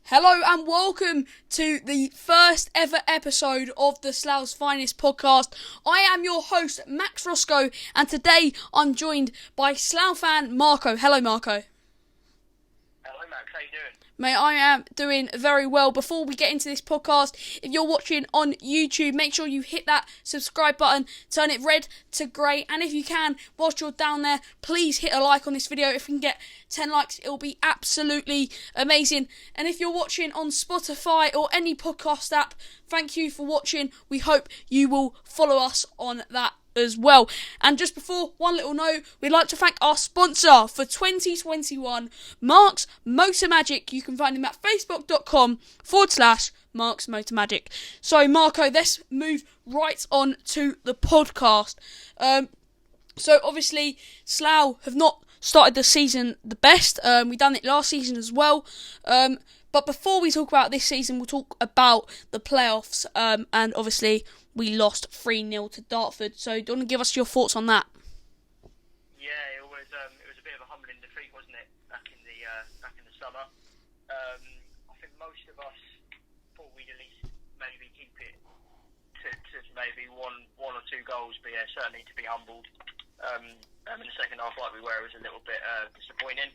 Hello and welcome to the first ever episode of the Sloughs Finest podcast. I am your host, Max Roscoe, and today I'm joined by Slough fan Marco. Hello, Marco. Hello, Max. How you doing? Mate, I am doing very well. Before we get into this podcast, if you're watching on YouTube, make sure you hit that subscribe button, turn it red to grey, and if you can, whilst you're down there, please hit a like on this video. If we can get 10 likes, it'll be absolutely amazing. And if you're watching on Spotify or any podcast app, thank you for watching. We hope you will follow us on that as well. And just before, one little note, we'd like to thank our sponsor for 2021, Mark's Motor Magic. You can find him at facebook.com/Mark's Motor Magic. So Marco, let's move right on to the podcast. So obviously Slough have not started the season the best. We done it last season as well. But before we talk about this season, we'll talk about the playoffs. And obviously we lost 3-0 to Dartford. So do you want to give us your thoughts on that? Yeah, it was a bit of a humbling defeat, wasn't it? Back in the summer. I think most of us thought we'd at least maybe keep it to maybe one or two goals, but yeah, certainly to be humbled. In the second half, like we were, was a little bit disappointing.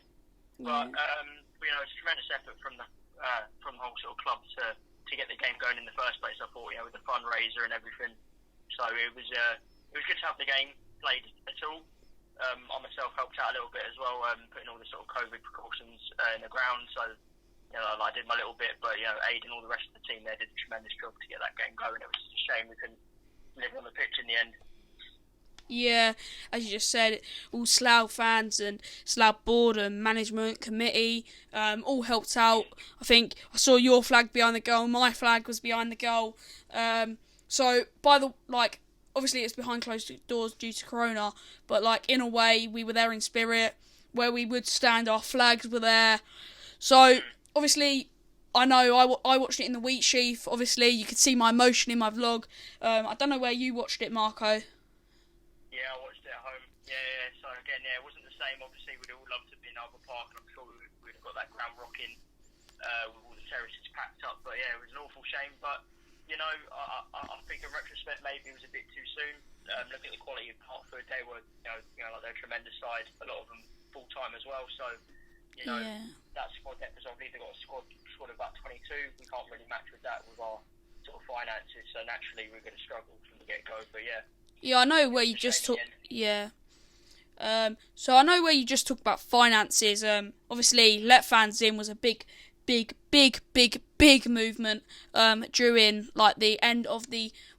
But it's a tremendous effort from the whole sort of club to get the game going in the first place. I thought, with the fundraiser and everything. So it was good to have the game played at all. I myself helped out a little bit as well, putting all the sort of COVID precautions in the ground. So I did my little bit, but Aid and all the rest of the team there did a tremendous job to get that game going. It was just a shame we couldn't live on the pitch in the end. Yeah, as you just said, all Slough fans and Slough board and management committee all helped out. I think I saw your flag behind the goal, my flag was behind the goal. So obviously it's behind closed doors due to Corona, but in a way we were there in spirit. Where we would stand, our flags were there. So obviously, I know I watched it in the wheat sheaf. Obviously, you could see my emotion in my vlog. I don't know where you watched it, Marco. Yeah, I watched it at home. Yeah. So again, it wasn't the same. Obviously, we'd all love to be in Albert Park, and I'm sure we'd have got that ground rocking with all the terraces packed up. But yeah, it was an awful shame. But I think in retrospect, maybe it was a bit too soon. Look at the quality of Hartford; they were, they're a tremendous side. A lot of them full time as well. So that squad depth is obviously they've got a squad of about 22. We can't really match with that with our sort of finances. So naturally, we're going to struggle from the get go. But yeah. Yeah, I know where you just talk. Yeah. So I know where you just talked about finances. Obviously, Let Fans In was a big movement. During the end of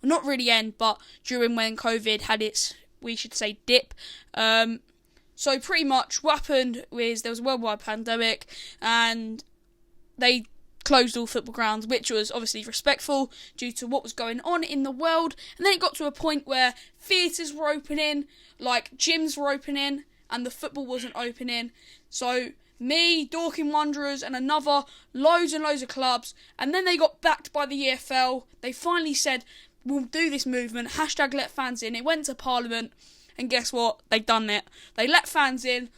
not really end, but during when COVID had its, we should say, dip. So pretty much what happened was there was a worldwide pandemic, and they closed all football grounds, which was obviously respectful due to what was going on in the world. And then it got to a point where theatres were opening, gyms were opening, and the football wasn't opening. So me, Dorking Wanderers, and another loads and loads of clubs, and then they got backed by the EFL. They finally said, we'll do this movement, #Let Fans In. It went to Parliament, and guess what? They've done it. They let fans in.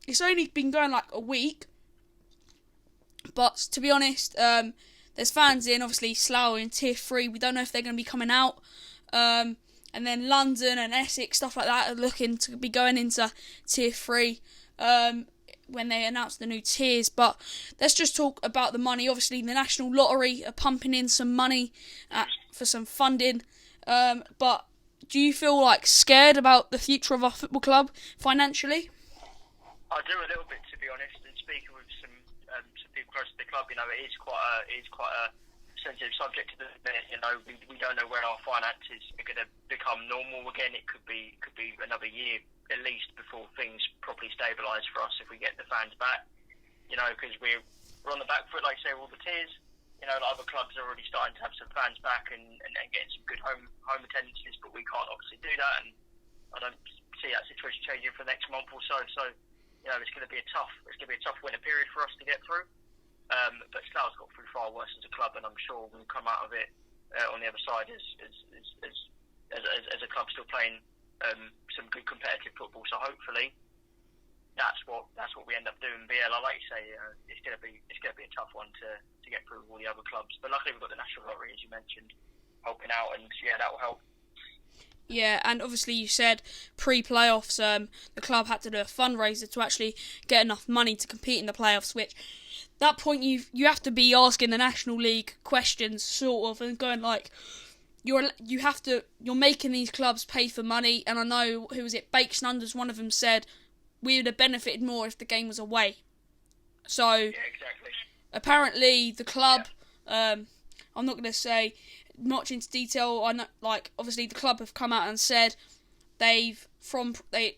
It's only been going a week. But to be honest, there's fans in. Obviously, Slough in Tier 3. We don't know if they're going to be coming out. And then London and Essex, stuff like that, are looking to be going into Tier 3 when they announce the new tiers. But let's just talk about the money. Obviously, the National Lottery are pumping in some money for some funding. But do you feel scared about the future of our football club financially? I do a little bit, to be honest. And speaking with some people close to the club, it is quite a sensitive subject to the minute. We don't know when our finances are going to become normal again. It could be another year at least before things properly stabilise for us if we get the fans back. Because we're on the back foot, like I say, all the tiers. Other clubs are already starting to have some fans back and getting some good home attendances, but we can't obviously do that, and I don't see that situation changing for the next month or so. So it's going to be a tough winter period for us to get through. But Sloughs got through far worse as a club, and I'm sure we'll come out of it on the other side as a club still playing some good competitive football. So hopefully that's what we end up doing. But yeah, like you say, it's gonna be a tough one to get through all the other clubs. But luckily we've got the national lottery, as you mentioned, helping out, and yeah, that will help. Yeah, and obviously you said pre-playoffs, the club had to do a fundraiser to actually get enough money to compete in the playoffs. Which, that point you have to be asking the National League questions, sort of, and going like, you're making these clubs pay for money. And I know, who was it, Bakes and Unders, one of them said we would have benefited more if the game was away. So yeah, exactly. Apparently the club, I'm not going to say much into detail. I know, like, obviously the club have come out and said they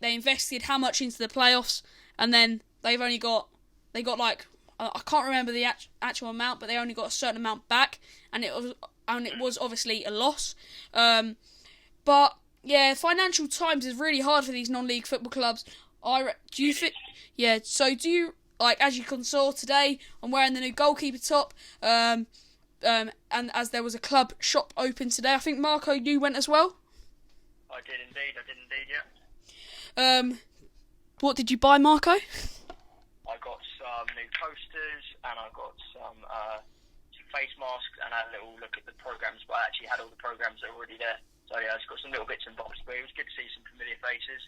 invested how much into the playoffs, and then they got like, I can't remember the actual amount, but they only got a certain amount back, and it was obviously a loss. But yeah, financial times is really hard for these non-league football clubs. Do you think? Yeah. So do you, like, as you can saw today, I'm wearing the new goalkeeper top. And as there was a club shop open today, I think Marco, you went as well. I did indeed, yeah. What did you buy, Marco? I got some new posters, and I got some face masks, and I had a little look at the programs. But I actually had all the programs that were already there. So yeah, it's got some little bits and bobs. But it was good to see some familiar faces,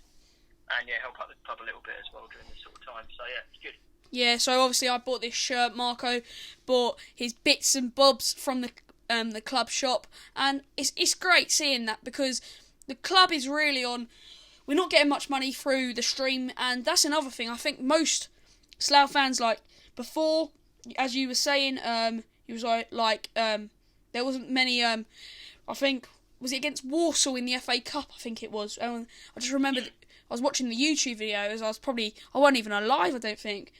and yeah, help out the club a little bit as well during this sort of time. So yeah, it's good. Yeah, so obviously I bought this shirt. Marco bought his bits and bobs from the club shop, and it's great seeing that, because the club is really on. We're not getting much money through the stream, and that's another thing. I think most Slough fans, like before, as you were saying, he was like there wasn't many. I think, was it against Walsall in the FA Cup? I think it was. I just remember I was watching the YouTube videos. I wasn't even alive, I don't think.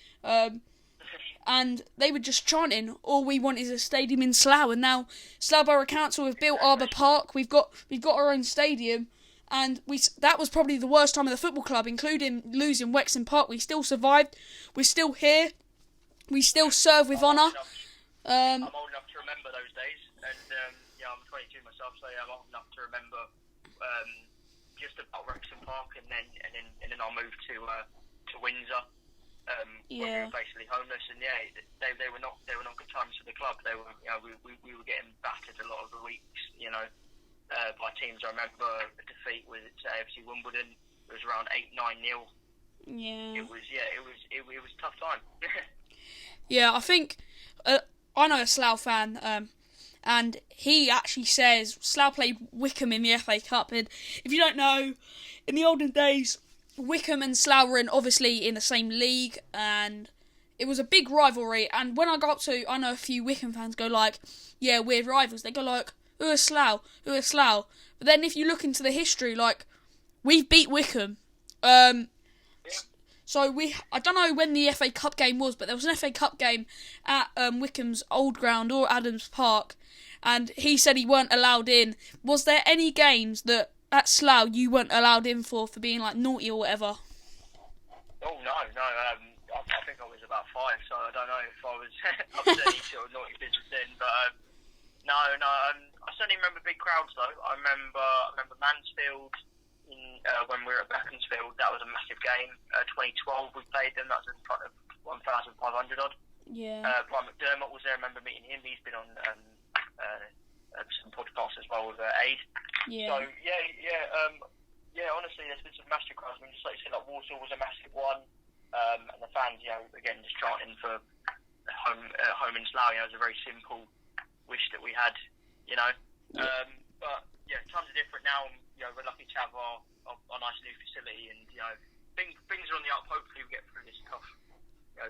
And they were just chanting, "All we want is a stadium in Slough." And now Slough Borough Council have built Arbour Park. We've got our own stadium, and that was probably the worst time of the football club, including losing Wexham Park. We still survived. We're still here. We still serve with honour. I'm old enough to remember those days, and yeah, I'm 22 myself, so yeah, I'm old enough to remember just about Wrexham Park, and then I'll move to Windsor. When we were basically homeless, and yeah, they were not good times for the club. They were, we were getting battered a lot of the weeks, by teams. I remember a defeat with AFC Wimbledon. It was around 8-9-0. Yeah. It was a tough time. Yeah, I think I know a Slough fan, and he actually says Slough played Wickham in the FA Cup, and if you don't know, in the olden days, Wickham and Slough were obviously in the same league, and it was a big rivalry. And when I got to, I know a few Wickham fans go like, "Yeah, we're rivals." They go like, "Who are Slough? Who are Slough?" But then if you look into the history, like, we've beat Wickham. So I don't know when the FA Cup game was, but there was an FA Cup game at Wickham's old ground, or Adams Park, and he said he weren't allowed in. Was there any games that at Slough you weren't allowed in for being like naughty or whatever? Oh no. I think I was about 5, so I don't know if I was up to any sort of naughty business then. But no. I certainly remember big crowds though. I remember Mansfield when we were at Beaconsfield. That was a massive game. 2012 we played them. That was in front of 1,500 odd. Yeah. Brian McDermott was there. I remember meeting him. He's been on some podcasts as well with Aid. Yeah. So honestly, there's been some massive crowds. I mean, just like you said, like Walsall was a massive one, and the fans, again, just chanting for home in Slough. It was a very simple wish that we had, Yeah. But yeah, times are different now. We're lucky to have our nice new facility, and things are on the up. Hopefully, we get through this tough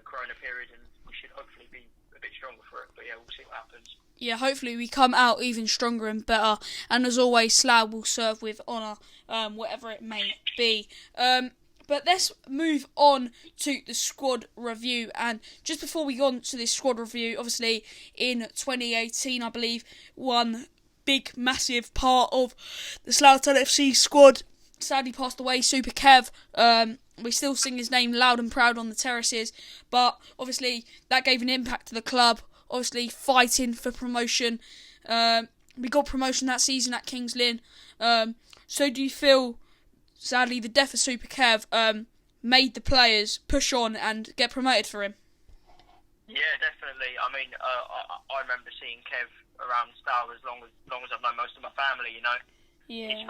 Corona period, and we should hopefully be a bit stronger for it. But yeah, we'll see what happens. Yeah, hopefully we come out even stronger and better. And as always, Slough will serve with honour, whatever it may be. But let's move on to the squad review. And just before we go on to this squad review, obviously in 2018, I believe, one big, massive part of the Sloughs FC squad sadly passed away, Super Kev. We still sing his name loud and proud on the terraces. But obviously that gave an impact to the club. Obviously fighting for promotion. We got promotion that season at Kings Lynn. So do you feel, sadly, the death of Super Kev made the players push on and get promoted for him. Yeah, definitely. I mean, I remember seeing Kev around Sloughs as long as I've known most of my family. Yeah. His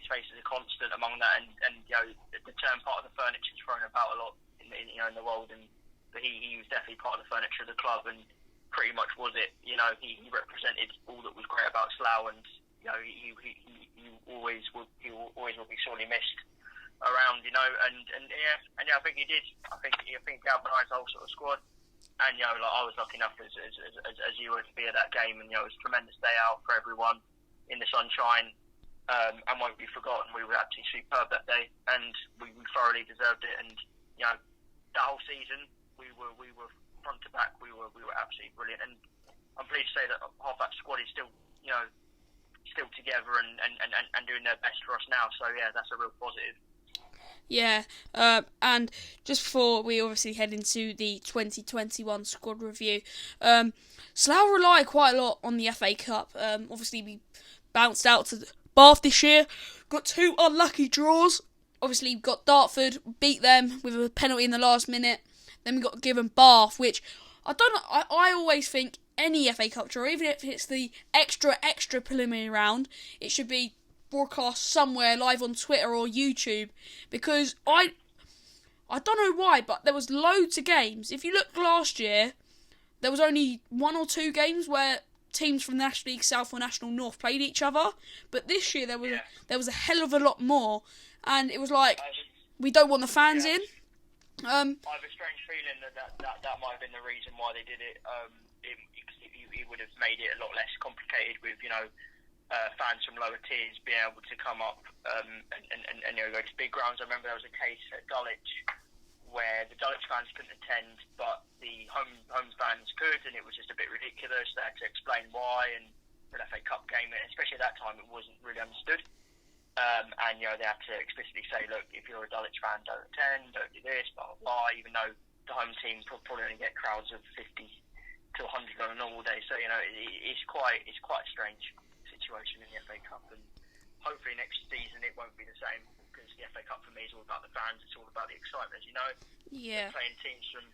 face is a constant among that, and the term part of the furniture is thrown about a lot in the world, but he was definitely part of the furniture of the club, and pretty much was it. He represented all that was great about Slough, and he always will be sorely missed around. I think he did. I think he galvanised the whole sort of squad. And I was lucky enough as you were to be at that game, and it was a tremendous day out for everyone in the sunshine, and won't be forgotten. We were absolutely superb that day, and we thoroughly deserved it. And that whole season, we were front to back, we were absolutely brilliant. And I'm pleased to say that half that squad is still together and doing their best for us now. So yeah, that's a real positive. Yeah, and just before we obviously head into the 2021 squad review, Slough rely quite a lot on the FA Cup. Obviously, we bounced out to Bath this year, got 2 unlucky draws. Obviously, we got Dartford, beat them with a penalty in the last minute. Then we got given Bath, which I don't know. I always think any FA Cup draw, even if it's the extra preliminary round, it should be broadcast somewhere live on Twitter or YouTube, because I don't know why, but there was loads of games. If you look last year, there was only 1 or 2 games where teams from National League South or National North played each other, but this year there was a hell of a lot more, and it was like we don't want the fans in. I have a strange feeling that might have been the reason why they did it. It would have made it a lot less complicated with fans from lower tiers being able to come up and go to big grounds. I remember there was a case at Dulwich where the Dulwich fans couldn't attend, but the home fans could, and it was just a bit ridiculous. They had to explain why, and for an FA Cup game, especially at that time, it wasn't really understood. And they had to explicitly say, look, if you're a Dulwich fan, don't attend, don't do this, blah blah blah. Even though the home team probably only get crowds of 50 to 100 on a normal day, so it's quite a strange situation in the FA Cup, and hopefully next season it won't be the same, because the FA Cup for me is all about the fans. It's all about the excitement, as you know. Yeah. Playing teams from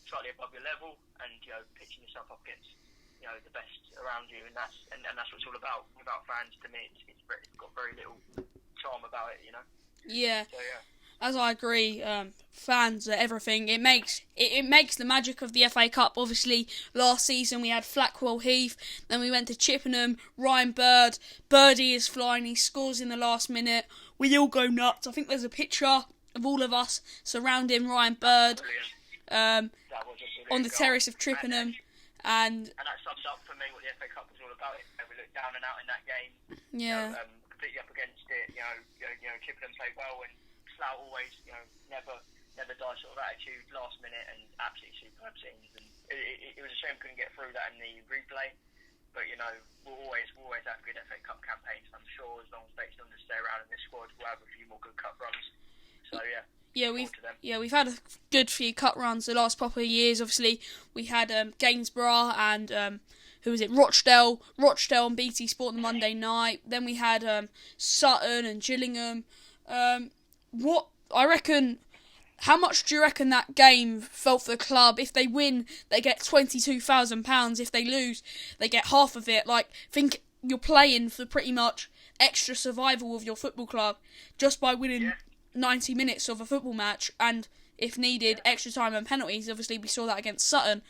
slightly above your level, and pitching yourself up against the best around you, and that's what it's all about. Without fans, to me, it's got very little charm about it. Yeah. So yeah. As I agree, fans are everything. It makes the magic of the FA Cup. Obviously, last season we had Flackwell Heath, then we went to Chippenham, Ryan Birdie is flying, he scores in the last minute. We all go nuts. I think there's a picture of all of us surrounding Ryan Bird on the terrace of Chippenham. And that sums up for me what the FA Cup was all about. We looked down and out in that game. Yeah. Completely up against it. Chippenham played well, and Slough always, never die sort of attitude, last minute, and absolutely superb scenes. And it was a shame we couldn't get through that in the replay. But we'll always have good FA Cup campaigns. I'm sure as long as Bates London stay around in this squad, we'll have a few more good cup runs. So yeah. We've had a good few cup runs the last couple of years. Obviously, we had Gainsborough and who was it? Rochdale on BT Sport on the Monday night. Then we had Sutton and Gillingham. How much do you reckon that game felt for the club? If they win, they get £22,000. If they lose, they get half of it. Think you're playing for pretty much extra survival of your football club just by winning 90 minutes of a football match, and if needed, extra time and penalties. Obviously, we saw that against Sutton.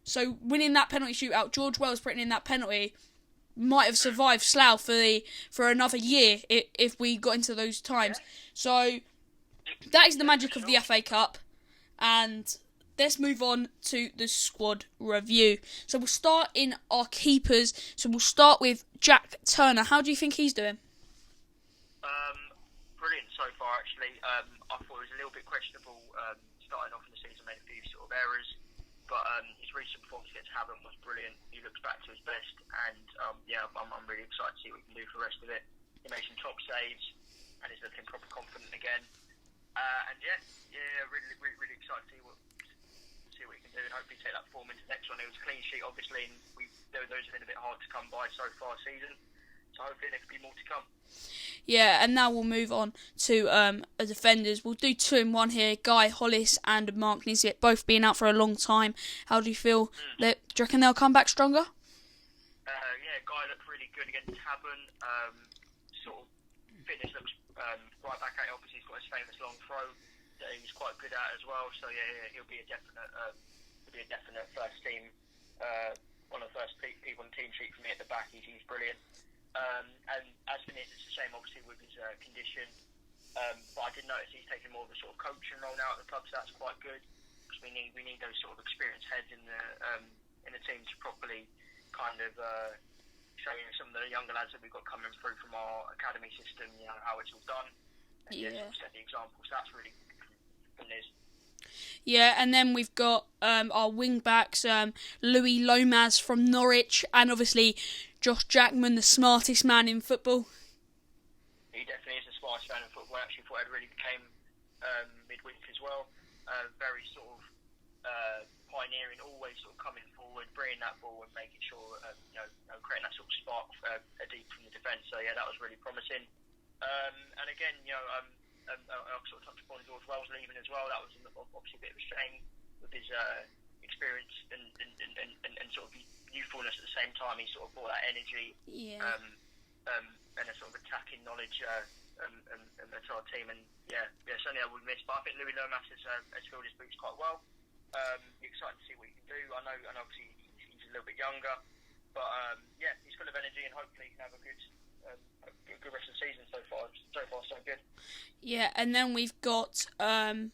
So winning that penalty shootout, George Wells putting in that penalty, might have survived Slough for another year if we got into those times. So that is the magic of the FA Cup, and let's move on to the squad review. So we'll start in our keepers. So we'll start with Jack Turner. How do you think he's doing? Brilliant so far, actually. I thought it was a little bit questionable starting off in the season, made a few sort of errors, but his recent performance against Havant was brilliant. He looks back to his best, and I'm really excited to see what he can do for the rest of it. He made some top saves, and he's looking proper confident again. Really excited to see what he can do, and hopefully take that form into the next one. It was a clean sheet, obviously, and those have been a bit hard to come by so far this season. So hopefully there could be more to come. Yeah, and now we'll move on to the defenders. We'll do 2 in 1 here. Guy Hollis and Mark Nisbet both been out for a long time. How do you feel? Do you reckon they'll come back stronger? Yeah, Guy looked really good against Havant. Sort of fitness looks right back at it. Obviously, he's got his famous long throw that he's quite good at as well. So yeah, he'll be a definite first team. One of the first people on the team sheet for me at the back. He's brilliant. And as for Niz, it's a shame obviously with his condition. But I did notice he's taking more of a sort of coaching role now at the club, so that's quite good. Because we need those sort of experienced heads in the team to properly kind of show some of the younger lads that we've got coming through from our academy system, how it's all done. And sort of set the example. So that's really good for Niz. Yeah, and then we've got our wing backs, Louis Lomas from Norwich, and obviously Josh Jackman, the smartest man in football. He definitely is the smartest man in football. I actually thought it really became midweek as well. Very sort of pioneering, always sort of coming forward, bringing that ball and making sure, creating that sort of spark deep from the defence. So yeah, that was really promising. And again, I sort of touched upon George Wells leaving as well. That was obviously a bit of a shame with his experience and sort of youthfulness at the same time. He sort of brought that energy and a sort of attacking knowledge to our team. And certainly I would miss. But I think Louis Lomas has filled his boots quite well. Excited to see what he can do. I know, and obviously he's a little bit younger, but he's full of energy, and hopefully he can have a good rest of the season so far. So good. Yeah, and then we've got Sam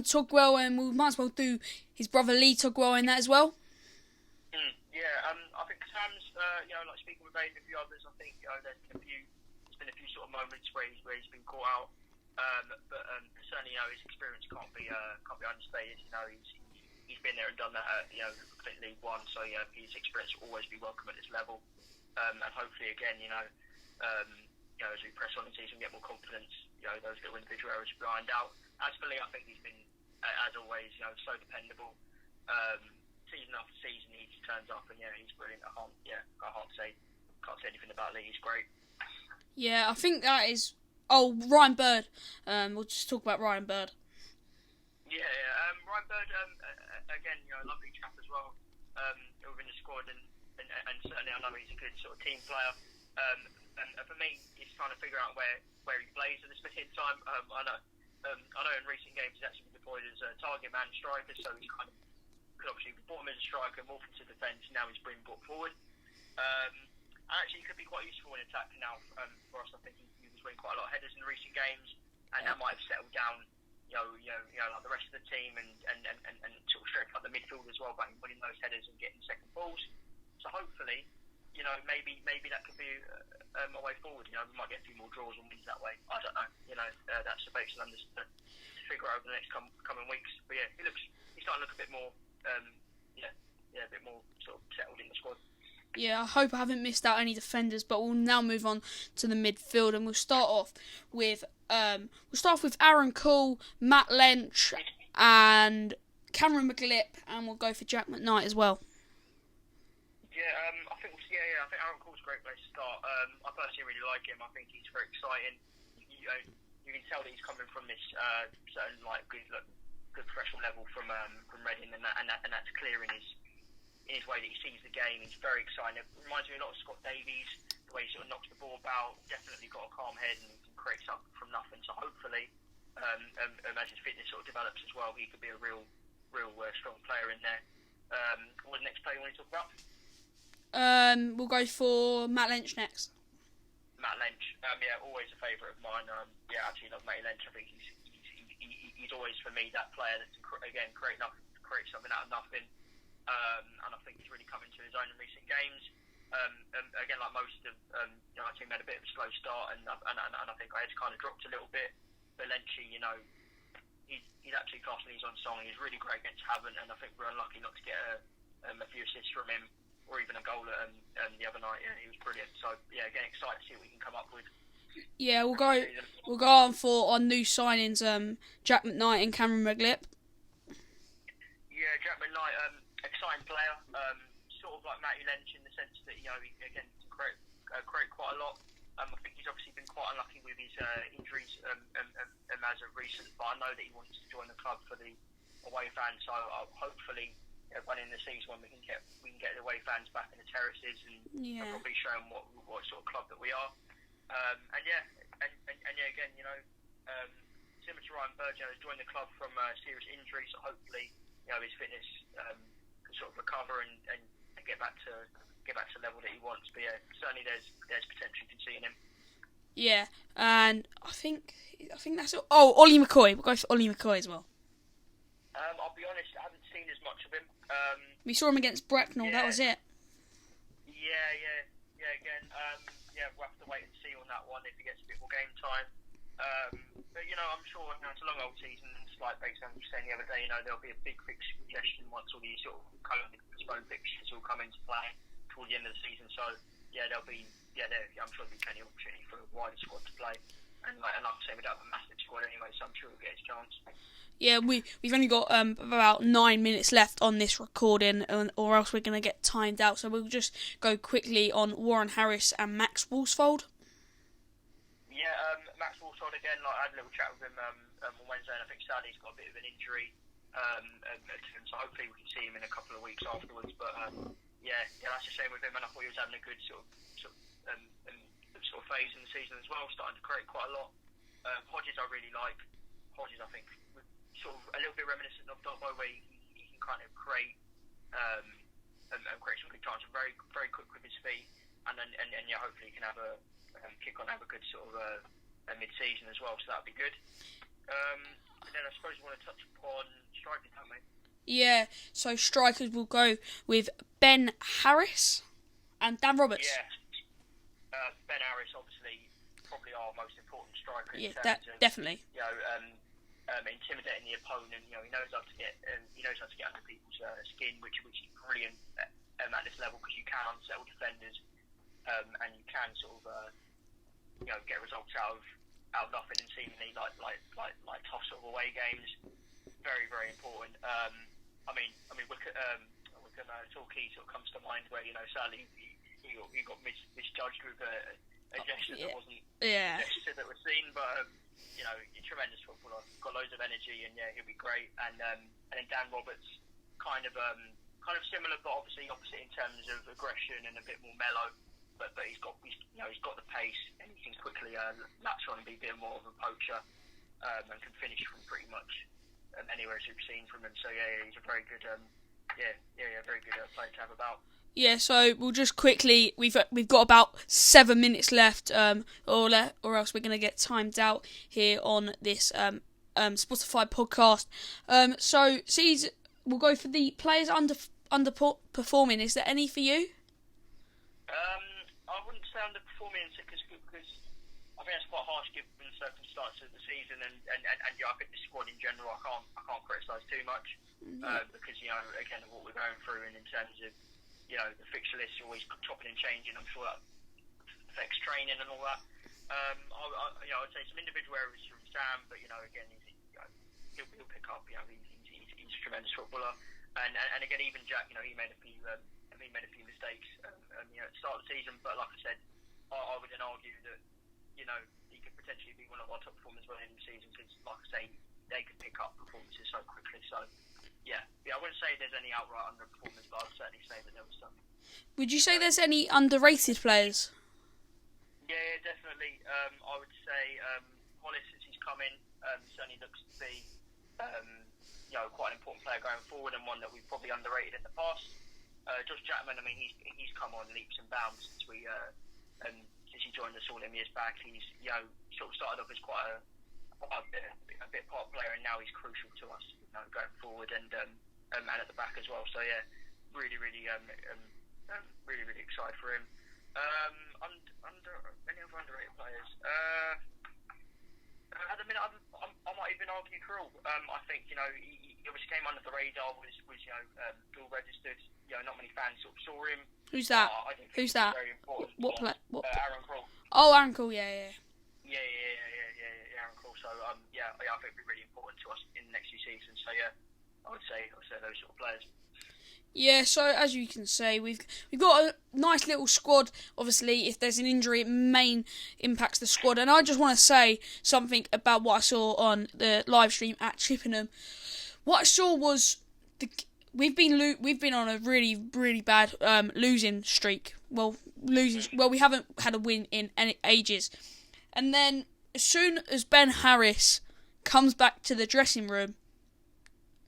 Tugwell, and we might as well do his brother Lee Tugwell in that as well. I think Sam's, like speaking with Aiden and a few others, I think there's been a few sort of moments where he's been caught out, but certainly his experience can't be understated. He's been there and done that at League One, so his experience will always be welcome at this level, and hopefully again as we press on the season, get more confidence, those little individual areas will be ironed out. As for Lee, I think he's been, as always, so dependable. Season after season, he just turns up, and he's brilliant. I can't say anything about Lee. He's great. Yeah, I think that is. Oh, Ryan Bird. We'll just talk about Ryan Bird. Ryan Bird, again, lovely chap as well. Within the squad, and certainly I know he's a good sort of team player. And for me, it's trying to figure out where he plays at this minute in time. I know in recent games he's actually been deployed as a target man striker, so he's kind of could obviously be brought him as a striker, morph into defence. Now he's being brought forward. And actually, he could be quite useful in attack now for us. I think he was winning quite a lot of headers in recent games, and that might have settled down, like the rest of the team, and sort of strengthen up the midfield as well by winning those headers and getting second balls. So hopefully, maybe that could be a way forward. We might get a few more draws and wins that way. I don't know. That's the base numbers to figure out over the next coming weeks. But he's starting to look a bit more, a bit more sort of settled in the squad. Yeah, I hope I haven't missed out any defenders, but we'll now move on to the midfield, and we'll start off with Aaron Cool, Matt Lynch, and Cameron Mclib, and we'll go for Jack Mcknight as well. I think Aaron Cool's a great place to start. I personally really like him. I think he's very exciting. You can tell that he's coming from this certain good professional level from Reading, and that's clear in his way that he sees the game. He's very exciting. It reminds me a lot of Scott Davies, the way he sort of knocks the ball about. Definitely got a calm head and creates up from nothing. So hopefully, as his fitness sort of develops as well, he could be a real strong player in there. What was the next player you want to talk about? We'll go for Matt Lynch next. Matt Lynch, always a favourite of mine. Actually love Matt Lynch. I think he's always for me that player that's again create something out of nothing. And I think he's really come into his own in recent games. Again, like most of our team, had a bit of a slow start, and I think I had kind of dropped a little bit. But Lynchy, he's actually class when he's on song. He's really great against Havant, and I think we're unlucky not to get a few assists from him, or even a goal the other night. He was brilliant. So again, excited to see what we can come up with. Yeah, we'll go on for our new signings, Jack Mcknight and Cameron Mclib. Yeah, Jack Mcknight, exciting player, sort of like Matty Lynch in the sense that he again create quite a lot. I think he's obviously been quite unlucky with his injuries as of recent, but I know that he wants to join the club for the away fans. So hopefully, when in the season when we can get the away fans back in the terraces and probably show them what sort of club that we are. Again, similar to Ryan Bird, has joined the club from a serious injury, so hopefully, his fitness can sort of recover and get back to the level that he wants. But certainly there's potential you can see in him. Yeah, and I think that's it. Oh, Ollie McCoy. We'll go for Ollie McCoy as well. I'll be honest, I haven't seen as much of him. We saw him against Bracknell. That was it. Again, we'll have to wait and see on that one if he gets a bit more game time. But I'm sure it's a long old season, and it's like based on what you were saying the other day, there'll be a big fixture congestion once all these sort of postponed fixtures all come into play toward the end of the season. So I'm sure there'll be plenty of opportunity for a wider squad to play. And like I say, we don't have a massive squad anyway, so I'm sure we'll get his chance. Yeah, we've only got about 9 minutes left on this recording, or else we're going to get timed out. So we'll just go quickly on Warren Harris and Max Woolsfold. Yeah, Max Woolsfold again. I had a little chat with him on Wednesday, and I think sadly he's got a bit of an injury to him. So hopefully we can see him in a couple of weeks afterwards. But that's a shame with him. And I thought he was having a good sort of phase in the season as well, starting to create quite a lot. Hodges I really like. Hodges I think sort of a little bit reminiscent of Dobbo, where he can kind of create and create some good chances, very very quick with his feet, and hopefully he can have a kick on, have a good sort of a mid-season as well, so that'd be good. And then I suppose we want to touch upon strikers, don't we? Yeah, so strikers will go with Ben Harris and Dan Roberts. Yeah, Ben Harris obviously probably our most important striker. Yeah, definitely. Intimidating the opponent. He knows how to get under people's skin, which is brilliant at this level, because you can unsettle defenders, and you can sort of get results out of nothing, and seemingly like tough sort of away games. Very very important. Wickham Torquay sort of comes to mind, where sadly he got misjudged with a gesture that wasn't a gesture that was seen, but. You're tremendous footballer, got loads of energy, and he'll be great. And then Dan Roberts, kind of similar, but obviously opposite in terms of aggression and a bit more mellow. But he's got the pace, and he can quickly latch on and be a bit more of a poacher, and can finish from pretty much anywhere as we've seen from him. So he's a very good very good player to have about. Yeah, so we'll just quickly, we've got about 7 minutes left, or else we're going to get timed out here on this Spotify podcast. So, we'll go for the players underperforming. Is there any for you? I wouldn't say underperforming, because I think that's quite harsh given the circumstances of the season, and I think the squad in general, I can't criticise too much, because again what we're going through, and in terms of the fixture list is always chopping and changing. I'm sure that affects training and all that. I'd say some individual areas from Sam, but again, he'll pick up. He's a tremendous footballer, and again, even Jack, he made a few mistakes, at the start of the season. But like I said, I would then argue that he could potentially be one of our top performers by the end of the season, because like I say, they can pick up performances so quickly. So. Yeah, I wouldn't say there's any outright underperformers, but I'd certainly say that there was some. Would you say there's any underrated players? Yeah, definitely. I would say Hollis, since he's come in, certainly looks to be quite an important player going forward, and one that we've probably underrated in the past. Josh Chapman, he's come on leaps and bounds since he joined us all them years back. He's sort of started off as quite a bit part player, and now he's crucial to us going forward, and at the back as well. So really excited for him. Any other underrated players? At the minute, I might even argue Krul. I think he obviously came under the radar, was dual registered. Not many fans sort of saw him. Who's that? Who's that? Very important. What player? Aaron Krul. Oh, Aaron Krul. Yeah. Aaron Krul. So I think it'll be really important to us in the next few seasons. So I would say those sort of players. Yeah, so as you can say, we've got a nice little squad. Obviously, if there's an injury, it main impacts the squad. And I just want to say something about what I saw on the live stream at Chippenham. What I saw was we've been on a really, really bad losing streak. Well, we haven't had a win in ages. And then as soon as Ben Harris comes back to the dressing room,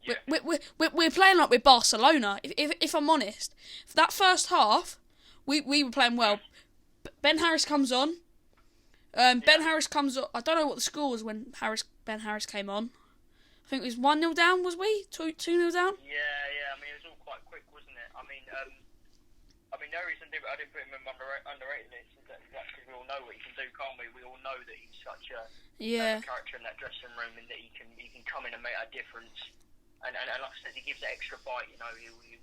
yeah. We're playing like we're Barcelona. If I'm honest, for that first half, we were playing well. Ben Harris comes on. Ben Harris comes on. I don't know what the score was when Ben Harris came on. I think it was 1-0 down. Was we 2-0 down? Yeah. I mean, it was all quite quick, wasn't it? I mean, no reason I didn't put him in my underrated list. That's because we all know what he can do, can't we? We all know that he's such a character in that dressing room, and that he can come in and make a difference. And like I said, he gives that extra bite. You know, he'll leave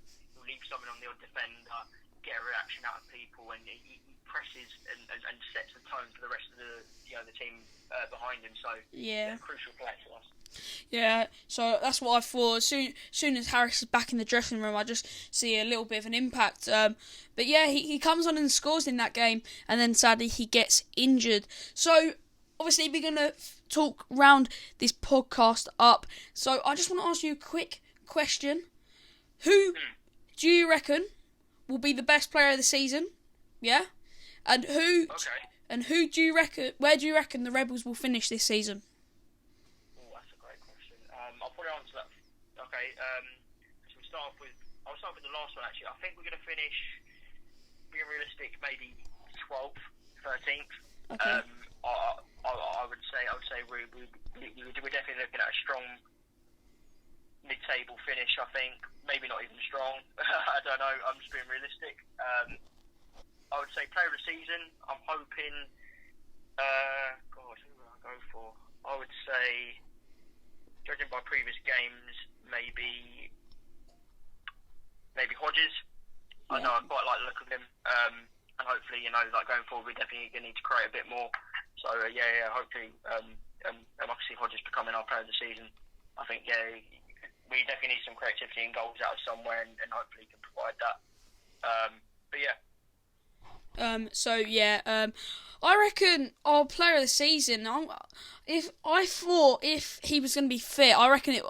something on the odd defender, get a reaction out of people, and he presses and sets the tone for the rest of the team behind him. So yeah, a crucial player to us. Yeah, so that's what I thought. Soon as Harris is back in the dressing room, I just see a little bit of an impact. But yeah, he comes on and scores in that game, and then sadly he gets injured. So obviously we're going to talk round this podcast up. So I just want to ask you a quick question. Who do you reckon will be the best player of the season? Yeah? And who do you reckon, where do you reckon the Rebels will finish this season? I'll probably answer that. Okay, so I'll start with the last one actually. I think we're going to finish, being realistic, maybe 12th, 13th. Okay. I would say we're definitely looking at a strong mid-table finish. I think maybe not even strong. I don't know. I'm just being realistic. I would say player of the season. I'm hoping. Who would I go for? I would say, judging by previous games, maybe Hodges. Yeah. I know I quite like the look of him, and hopefully, going forward, we're definitely going to need to create a bit more. So hopefully, I can see Hodges becoming our player of the season. I think we definitely need some creativity and goals out of somewhere, and hopefully he can provide that. But yeah. I reckon our player of the season. If he was going to be fit, I reckon it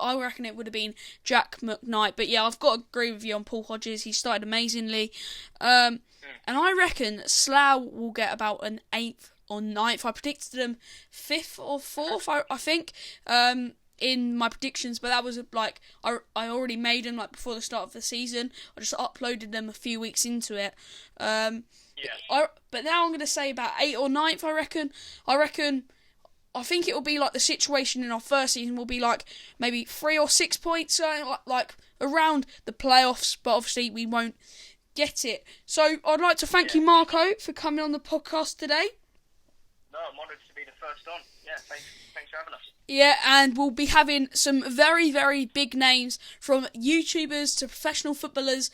would have been Jack Mcknight. But yeah, I've got to agree with you on Paul Hodges. He started amazingly, and I reckon Sloughs will get about an 8th or 9th. I predicted them 5th or 4th. I think. In my predictions, but that was I already made them before the start of the season. I just uploaded them a few weeks into it. But now I'm going to say about 8th or 9th. I think it will be like the situation in our first season will be maybe 3 or 6 points, around the playoffs. But obviously we won't get it. So I'd like to thank you, Marco, for coming on the podcast today. No, I'm honoured to be the first on. Yeah, thanks for having us. Yeah, and we'll be having some very, very big names from YouTubers to professional footballers.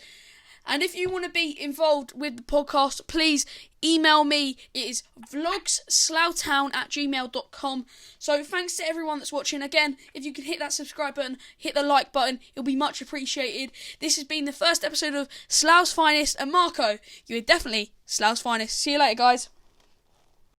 And if you want to be involved with the podcast, please email me. It is vlogsslowtown@gmail.com. So thanks to everyone that's watching. Again, if you can hit that subscribe button, hit the like button, it'll be much appreciated. This has been the first episode of Sloughs Finest. And Marco, you are definitely Sloughs Finest. See you later, guys.